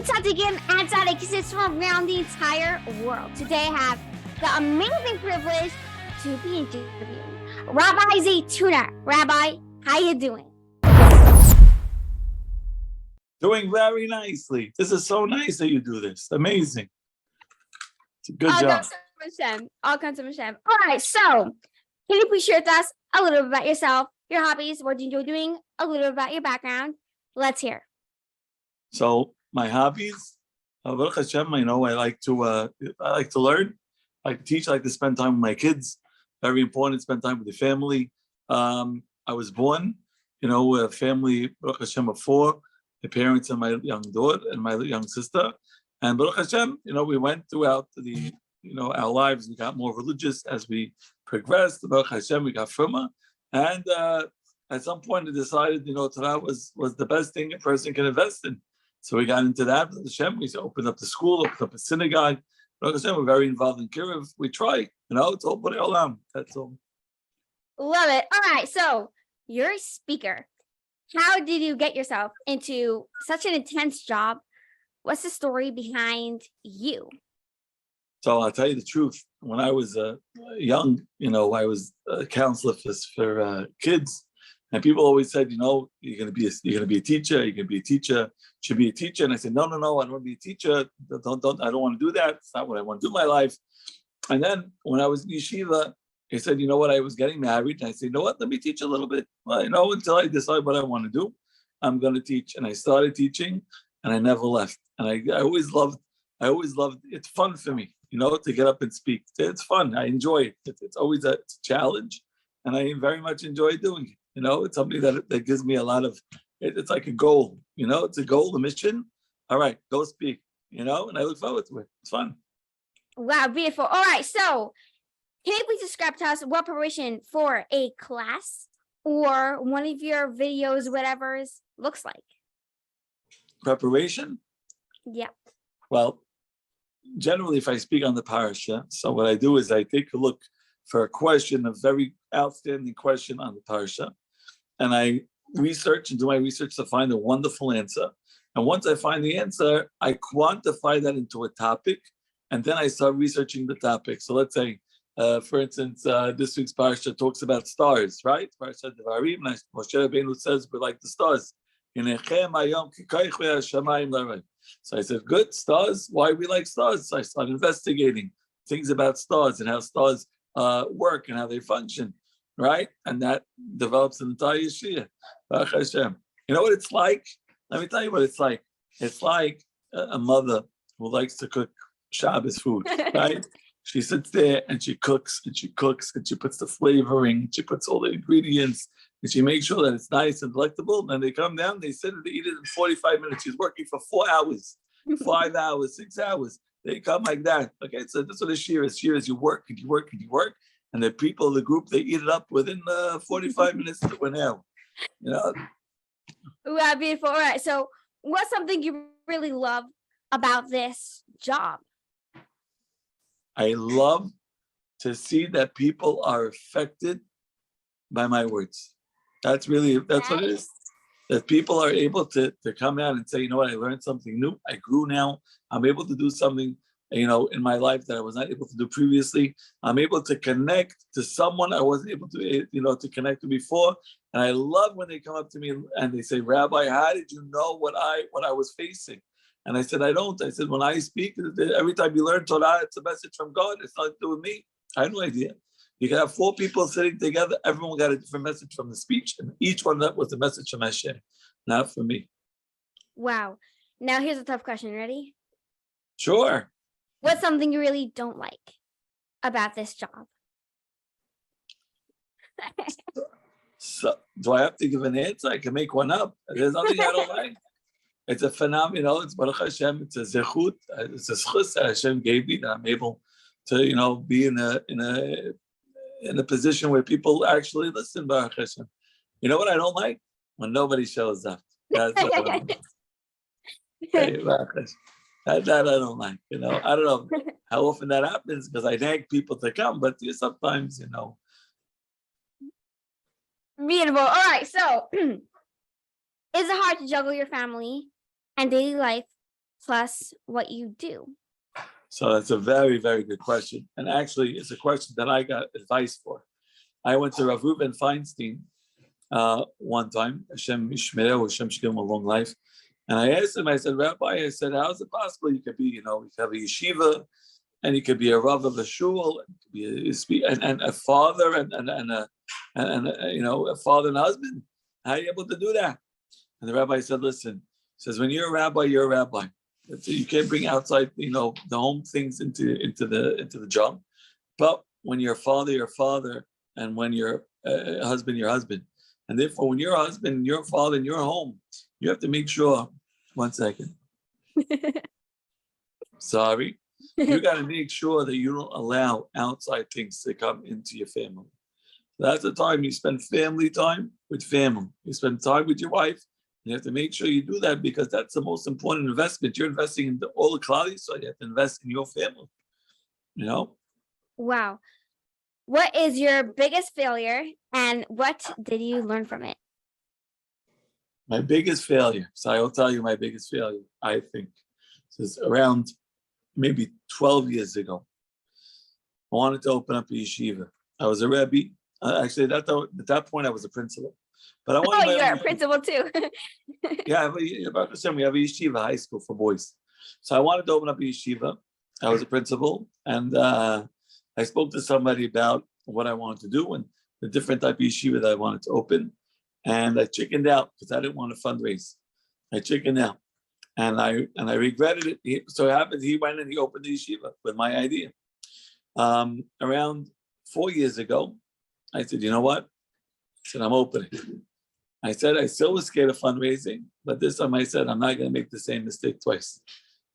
tzaddikim and tzaddikisis from around the entire world. Today I have the amazing privilege to be interviewing Rabbi Zeytouneh. Rabbi, how you doing? Doing very nicely. This is so nice that you do this. Amazing. It's a good job. All kinds of Hashem. All right, so can you please share with us a little bit about yourself, your hobbies, what you enjoy doing, a little bit about your background? Let's hear. So my hobbies, Baruch Hashem, I like to learn, I like to teach, I like to spend time with my kids. Very important, spend time with the family. I was born, with a family, Baruch Hashem, of four, the parents and my young daughter and my young sister. And Baruch Hashem, we went throughout the, our lives. We got more religious as we progressed. Baruch Hashem, we got firmer. And at some point, I decided, Torah was the best thing a person can invest in. So we got into that. Baruch Hashem, we opened up the school, opened up a synagogue. Baruch Hashem, we're very involved in Kiruv. We try, it's all B'nai Olam. That's all. Love it. All right, so you're a speaker. How did you get yourself into such an intense job? What's the story behind you? So I'll tell you the truth. When I was young, I was a counselor for kids, and people always said, you're gonna be a teacher. You're gonna be a teacher. Should be a teacher. And I said, no, I don't want to be a teacher. I don't want to do that. It's not what I want to do in my life. And then when I was in yeshiva, he said, I was getting married. And I said, you know what? Let me teach a little bit. Well, until I decide what I want to do, I'm going to teach. And I started teaching, and I never left. And I always loved. It's fun for me, to get up and speak. It's fun. I enjoy it. It's always a challenge, and I very much enjoy doing it. It's something that gives me a lot of. It's like a goal. It's a goal, a mission. All right, go speak. And I look forward to it. It's fun. Wow, beautiful. All right, so can you please describe to us what preparation for a class or one of your videos, whatever's, looks like? Preparation? Yep. Well, generally, if I speak on the parasha, so what I do is I take a look for a question, a very outstanding question on the parasha, and I research and do my research to find a wonderful answer. And once I find the answer, I quantify that into a topic, and then I start researching the topic. So let's say, for instance, this week's parasha talks about stars, right? Parasha Devarim, Moshe Rabbeinu says we're like the stars. So I said, good, stars, why we like stars? So I started investigating things about stars and how stars work and how they function, right? And that develops an entire yeshia. Baruch Hashem. You know what it's like? Let me tell you what it's like. It's like a mother who likes to cook Shabbos food, right? She sits there and she cooks and she cooks and she puts the flavoring, she puts all the ingredients, and she makes sure that it's nice and delectable. And they come down, they sit and they eat it in 45 minutes. She's working for 4 hours, 5 hours, 6 hours. They come like that. Okay, so that's what a shear is. Shear is you work and you work and you work. And the people, the group, they eat it up within 45 minutes to an hour. Wow, beautiful. All right, so what's something you really love about this job? I love to see that people are affected by my words. That's what it is. That people are able to come out and say, I learned something new. I grew now. I'm able to do something, in my life that I was not able to do previously. I'm able to connect to someone I wasn't able to, to connect to before. And I love when they come up to me and they say, Rabbi, how did you know what I was facing? And I said, I don't. I said, when I speak, every time you learn Torah, it's a message from God. It's not to do with me. I have no idea. You can have 4 people sitting together. Everyone got a different message from the speech. And each one of them was a message from Hashem, not for me. Wow. Now here's a tough question. Ready? Sure. What's something you really don't like about this job? So, do I have to give an answer? I can make one up. There's nothing I don't like. It's a phenomenon. It's Baruch Hashem. It's a zechut. It's a schus that Hashem gave me that I'm able to, be in a position where people actually listen. Baruch Hashem. You know what I don't like? When nobody shows up. That's what I don't like. Hey, Baruch Hashem. That I don't like. I don't know how often that happens because I nag people to come, but sometimes, Beautiful. All right. So, is it hard to juggle your family and daily life plus what you do? So that's a very, very good question. And actually, it's a question that I got advice for. I went to Rav Reuven Feinstein one time, Hashem Yishmereu, Hashem should give him a long life. And I asked him, I said, Rabbi, I said, how is it possible you could be, you could have a yeshiva, and you could be a Rav of a shul, and you could be and a father, and a father and husband. How are you able to do that? And the rabbi said, listen, says, when you're a rabbi, you're a rabbi. You can't bring outside, the home things into the job. But when you're a father, you're a father, and when you're a husband, you're a husband. And therefore, when you're a husband and you're a father and you're home, you have to make sure. 1 second. Sorry. You got to make sure that you don't allow outside things to come into your family. That's the time you spend family time with family. You spend time with your wife. You have to make sure you do that because that's the most important investment. You're investing in all the clouds, so you have to invest in your family. Wow. What is your biggest failure and what did you learn from it? My biggest failure. So I will tell you my biggest failure, I think. This is around maybe 12 years ago. I wanted to open up a yeshiva. I was a Rebbe. Actually, at that point, I was a principal. But I wanted you're a principal too. Yeah, about the same. We have a yeshiva, high school for boys. So I wanted to open up a yeshiva. I was a principal, and I spoke to somebody about what I wanted to do and the different type of yeshiva that I wanted to open. And I chickened out because I didn't want to fundraise. I chickened out, and I regretted it. So it happened. He went and he opened the yeshiva with my idea. Around 4 years ago, I said, you know what? I said, I'm opening. I said, I still was scared of fundraising, but this time I said, I'm not going to make the same mistake twice.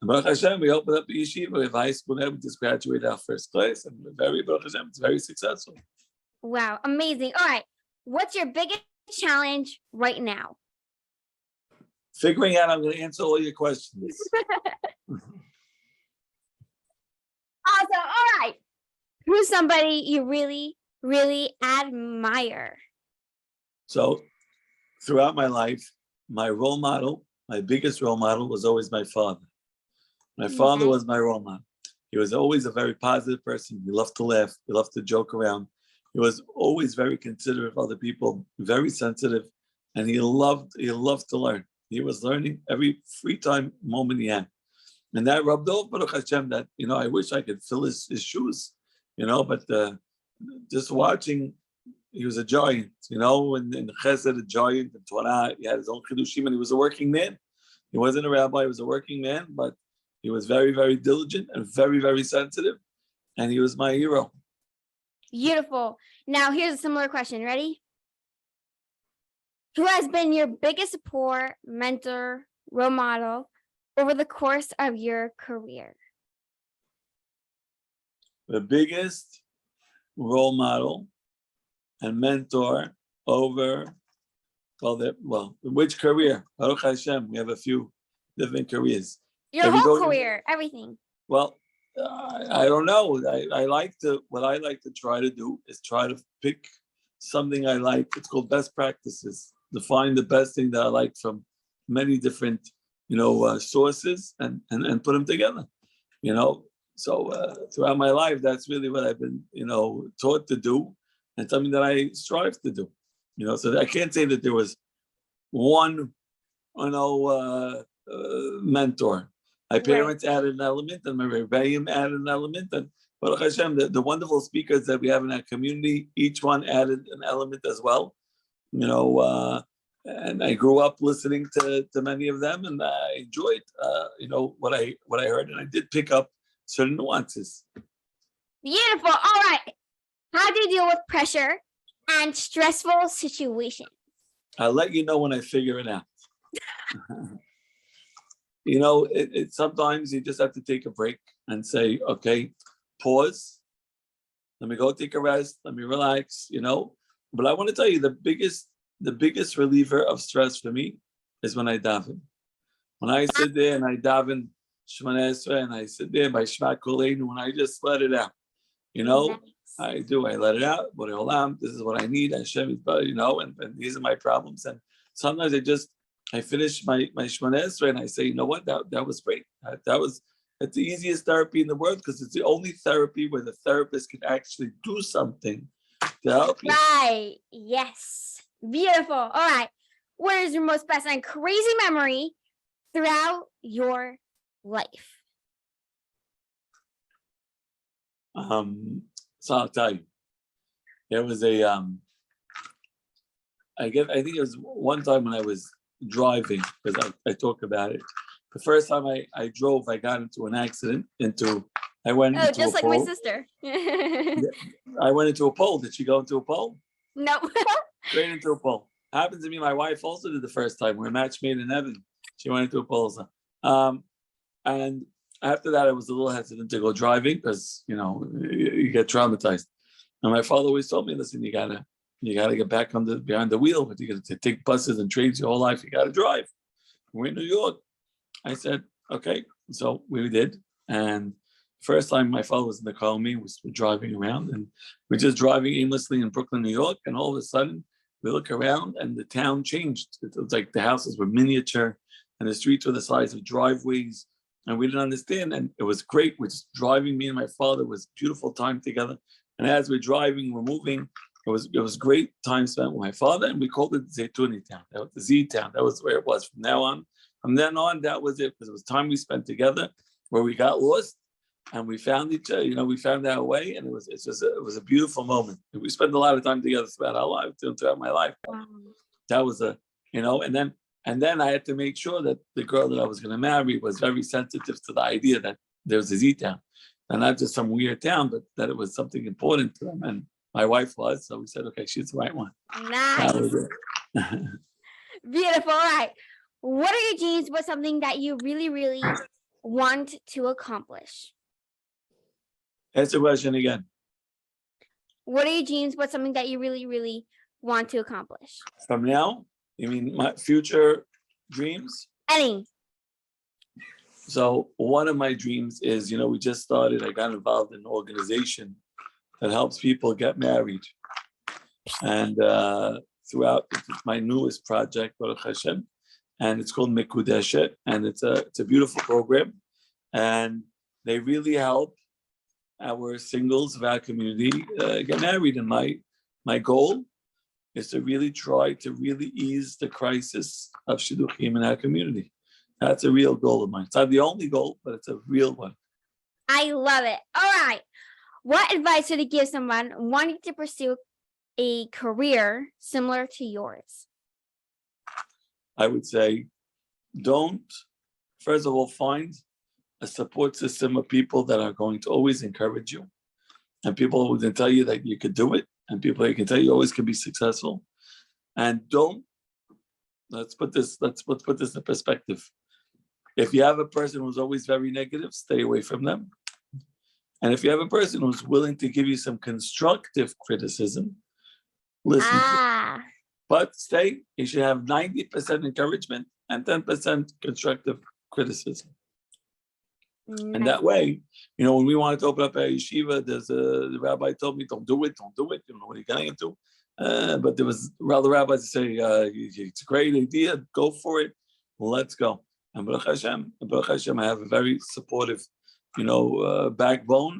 And Baruch Hashem, we opened up the yeshiva. We have high school there. We just graduated our first class, and Baruch Hashem, it's very successful. Wow, amazing. All right. What's your biggest challenge right now? Figuring out I'm going to answer all your questions. Awesome. All right. Who's somebody you really, really admire? So throughout my life, my role model, my biggest role model was always my father. My father was my role model. He was always a very positive person. He loved to laugh. He loved to joke around. He was always very considerate of other people, very sensitive, and he loved to learn. He was learning every free time moment he had. And that rubbed off, Baruch Hashem, that, I wish I could fill his shoes, but just watching, he was a giant, in Chesed, a giant, in Torah, he had his own Chidushim, and he was a working man. He wasn't a rabbi, he was a working man, but he was very, very diligent and very, very sensitive, and he was my hero. Beautiful. Now, here's a similar question. Ready? Who has been your biggest support, mentor, role model over the course of your career? The biggest role model and mentor over, which career? Baruch Hashem, we have a few different careers. Your whole career, everything. Well, I don't know. What I like to try to do is try to pick something I like. It's called best practices. To find the best thing that I like from many different, sources and put them together, So throughout my life, that's really what I've been, taught to do, and something that I strive to do, So I can't say that there was one, mentor. My parents added an element, and my Rebbeim added an element, and Baruch Hashem, the wonderful speakers that we have in our community, each one added an element as well, and I grew up listening to many of them, and I enjoyed, what I heard, and I did pick up certain nuances. Beautiful. All right. How do you deal with pressure and stressful situations? I'll let you know when I figure it out. Sometimes you just have to take a break and say, okay, pause. Let me go take a rest. Let me relax, But I want to tell you, the biggest reliever of stress for me is when I daven. When I sit there and I daven Shemana Esrei and I sit there by Shema Koleinu and I just let it out, Nice. I do. I let it out. Borei Olam, this is what I need. Hashem, and these are my problems. And sometimes I finished my Shmoneh Esrei, and I say, you know what? That was great. It's the easiest therapy in the world because it's the only therapy where the therapist can actually do something to help you. Right. Yes. Beautiful. All right. What is your most best and crazy memory throughout your life? So I'll tell you, there was I think it was one time when I was driving, because I talk about it. The first time I drove, I got into an accident. I went into just a like pole. my sister. I went into a pole. Did she go into a pole? No. Straight into a pole. Happened to me. My wife also did the first time. We're a match made in heaven. She went into a pole. And after that, I was a little hesitant to go driving because you get traumatized. And my father always told me, listen, you gotta get back behind the wheel. But you gotta take buses and trains your whole life. You gotta drive. We're in New York. I said, okay. So we did. And first time my father was in the car with me, we're driving around, and we're just driving aimlessly in Brooklyn, New York. And all of a sudden, we look around and the town changed. It was like the houses were miniature and the streets were the size of driveways. And we didn't understand. And it was great. We're just driving. Me and my father, it was a beautiful time together. And as we're driving, we're moving. It was great time spent with my father. And we called it Zeytouneh town. That was the Z town. That was where it was from now on. From then on, that was it, because it was time we spent together where we got lost and we found each other, we found our way, and it was a beautiful moment. We spent a lot of time together throughout our life, throughout my life. That was and then I had to make sure that the girl that I was going to marry was very sensitive to the idea that there was a Z town, and not just some weird town, but that it was something important to them. And my wife was, so we said, okay, she's the right one. Nice. That was it. Beautiful. All right. What are your dreams? What's something that you really, really want to accomplish? That's the question again. What are your dreams? What's something that you really, really want to accomplish? From now, you mean my future dreams? Any. So one of my dreams is, we just started, I got involved in an organization that helps people get married. And throughout, it's my newest project, Baruch Hashem, and it's called Mekudeshet, and it's a beautiful program. And they really help our singles of our community get married. And my goal is to really try to really ease the crisis of shidduchim in our community. That's a real goal of mine. It's not the only goal, but it's a real one. I love it. All right. What advice would you give someone wanting to pursue a career similar to yours? I would say, first of all, find a support system of people that are going to always encourage you, and people who can tell you that you could do it, and people that can tell you always can be successful. And let's put this in perspective. If you have a person who's always very negative, stay away from them. And if you have a person who's willing to give you some constructive criticism, listen. But you should have 90% encouragement and 10% constructive criticism. Nice. And that way, when we wanted to open up a yeshiva, the rabbi told me, don't do it. You don't know what you're getting into. But there was other rabbis to say, it's a great idea, go for it, let's go. And Baruch Hashem, I have a very supportive, backbone,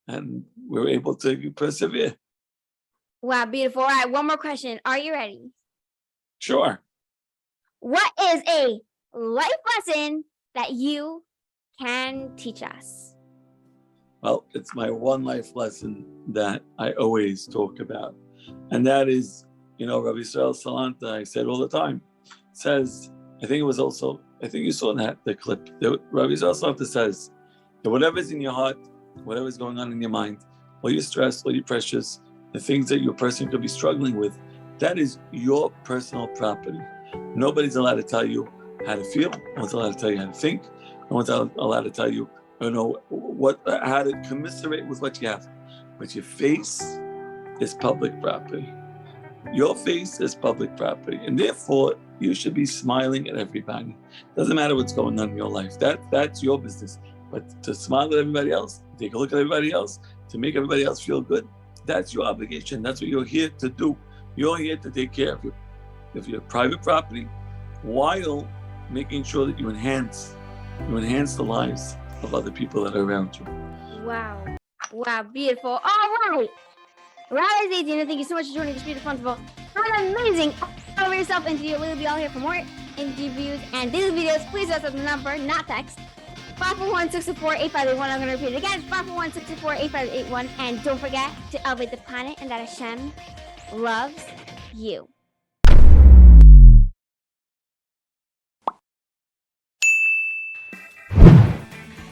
and we were able to persevere. Wow, beautiful. All right, one more question. Are you ready? Sure. What is a life lesson that you can teach us? Well, it's my one life lesson that I always talk about. And that is, Rabbi Israel Salanta, I said all the time, says, I think you saw the clip. Rabbi Israel Salanta says that whatever's in your heart, whatever's going on in your mind, all your stress, all your pressures, the things that your person could be struggling with, that is your personal property. Nobody's allowed to tell you how to feel. No one's allowed to tell you how to think. No one's allowed to tell you, how to commiserate with what you have. But your face is public property. Your face is public property. And therefore, you should be smiling at everybody. Doesn't matter what's going on in your life. That's your business. But to smile at everybody else, take a look at everybody else, to make everybody else feel good, that's your obligation. That's what you're here to do. You're here to take care of your private property, while making sure that you enhance the lives of other people that are around you. Wow. Wow, beautiful. All right. Rabbi Zeytouneh, thank you so much for joining this beautiful, wonderful, and amazing Elevate Yourself interview. Laili Bialo here. For more interviews and daily videos, please WhatsApp the number, not text, 541-624-8581. I'm going to repeat it again, 541-624-8581. And don't forget to elevate the planet and that Hashem loves you.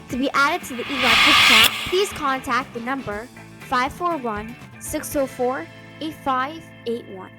To be added to the EGOT group chat, please contact the number 541-604-8581.